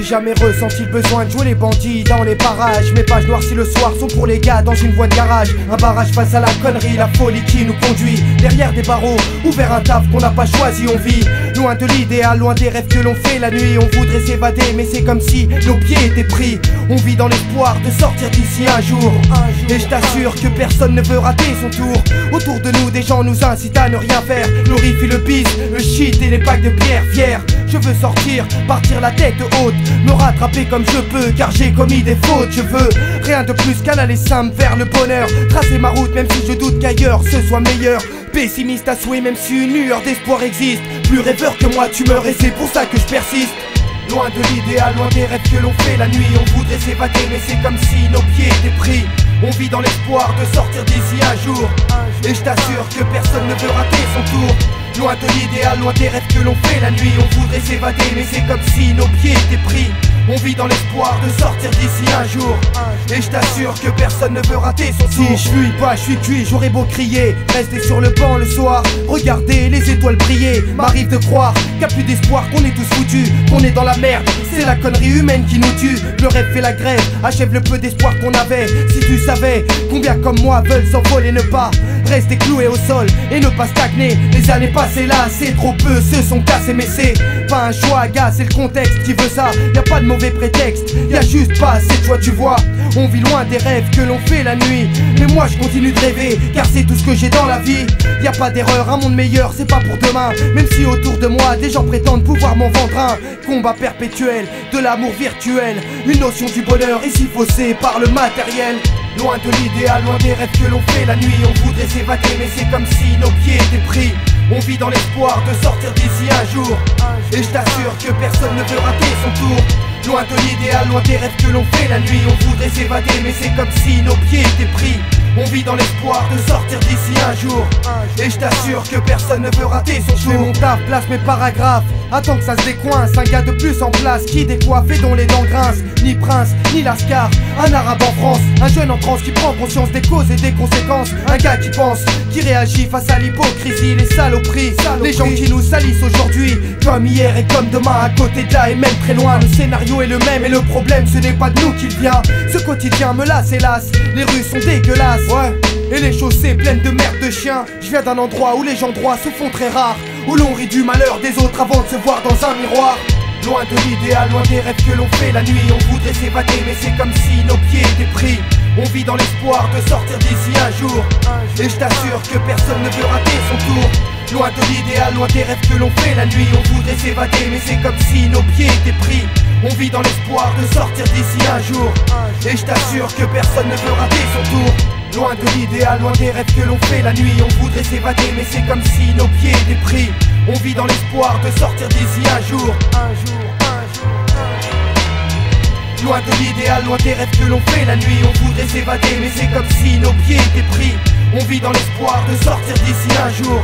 j'ai jamais ressenti le besoin de jouer les bandits dans les parages. Mes pages noircies le soir sont pour les gars dans une voie de garage. Un barrage face à la connerie, la folie qui nous conduit. Derrière des barreaux, ouvert un taf qu'on n'a pas choisi, on vit loin de l'idéal, loin des rêves que l'on fait la nuit. On voudrait s'évader mais c'est comme si nos pieds étaient pris. On vit dans l'espoir de sortir d'ici un jour. Et je t'assure que personne ne veut rater son tour. Autour de nous des gens nous incitent à ne rien faire. Glorifie le bis, le shit et les packs de pierre. Fier, je veux sortir, partir la tête haute, me rattraper comme je peux car j'ai commis des fautes. Je veux rien de plus qu'un aller simple vers le bonheur. Tracer ma route même si je doute qu'ailleurs ce soit meilleur. Pessimiste à souhait même si une lueur d'espoir existe. Plus rêveur que moi tu meurs et c'est pour ça que je persiste. Loin de l'idéal, loin des rêves que l'on fait la nuit. On voudrait s'évader mais c'est comme si nos pieds étaient pris. On vit dans l'espoir de sortir d'ici un jour. Et je t'assure que personne ne veut rater son tour. Loin de l'idéal, loin des rêves que l'on fait la nuit. On voudrait s'évader mais c'est comme si nos pieds étaient pris. On vit dans l'espoir de sortir d'ici un jour. Et je t'assure que personne ne veut rater son tour. Si je fuis pas, je suis cuit, j'aurais beau crier. Rester sur le banc le soir, regarder les étoiles briller. M'arrive de croire qu'il n'y a plus d'espoir, qu'on est tous foutus, qu'on est dans la merde. C'est la connerie humaine qui nous tue. Le rêve fait la grève, achève le peu d'espoir qu'on avait. Si tu savais combien comme moi veulent s'envoler, ne pas rester cloué au sol et ne pas stagner. Les années passées là, c'est trop peu, se sont cassés. Mais c'est pas un choix, gars, c'est le contexte qui veut ça. Y a pas de mauvais prétexte, y a juste pas assez de choix, tu vois. On vit loin des rêves que l'on fait la nuit. Mais moi je continue de rêver, car c'est tout ce que j'ai dans la vie. Y a pas d'erreur, un monde meilleur, c'est pas pour demain. Même si autour de moi des gens prétendent pouvoir m'en vendre un. Combat perpétuel, de l'amour virtuel. Une notion du bonheur ici faussée par le matériel. Loin de l'idéal, loin des rêves que l'on fait la nuit. On voudrait s'évader mais c'est comme si nos pieds étaient pris. On vit dans l'espoir de sortir d'ici un jour. Et je t'assure que personne ne veut rater son tour. Loin de l'idéal, loin des rêves que l'on fait la nuit. On voudrait s'évader mais c'est comme si nos pieds étaient pris. On vit dans l'espoir de sortir d'ici un jour. Et je t'assure que personne ne veut rater son tour. Je fais mon taf, place mes paragraphes. Attends que ça se décoince, un gars de plus en place qui décoiffe et dont les dents grincent. Ni prince, ni lascar, un arabe en France. Un jeune en transe qui prend conscience des causes et des conséquences. Un gars qui pense, qui réagit face à l'hypocrisie. Les saloperies, les gens qui nous salissent aujourd'hui. Comme hier et comme demain, à côté de là et même très loin. Le scénario est le même et le problème ce n'est pas de nous qu'il vient. Ce quotidien me lasse hélas, les rues sont dégueulasses. Ouais. Et les chaussées pleines de merde de chiens. Je viens d'un endroit où les gens droits se font très rares, où l'on rit du malheur des autres avant de se voir dans un miroir. Loin de l'idéal, loin des rêves que l'on fait la nuit. On voudrait s'évader mais c'est comme si nos pieds étaient pris. On vit dans l'espoir de sortir d'ici un jour. Et je t'assure que personne ne veut rater son tour. Loin de l'idéal, loin des rêves que l'on fait la nuit. On voudrait s'évader mais c'est comme si nos pieds étaient pris. On vit dans l'espoir de sortir d'ici un jour. Et je t'assure que personne ne veut rater son tour. Loin de l'idéal, loin des rêves que l'on fait la nuit. On voudrait s'évader mais c'est comme si nos pieds étaient pris. On vit dans l'espoir de sortir d'ici un jour. Loin de l'idéal, loin des rêves que l'on fait la nuit. On voudrait s'évader mais c'est comme si nos pieds étaient pris. On vit dans l'espoir de sortir d'ici un jour.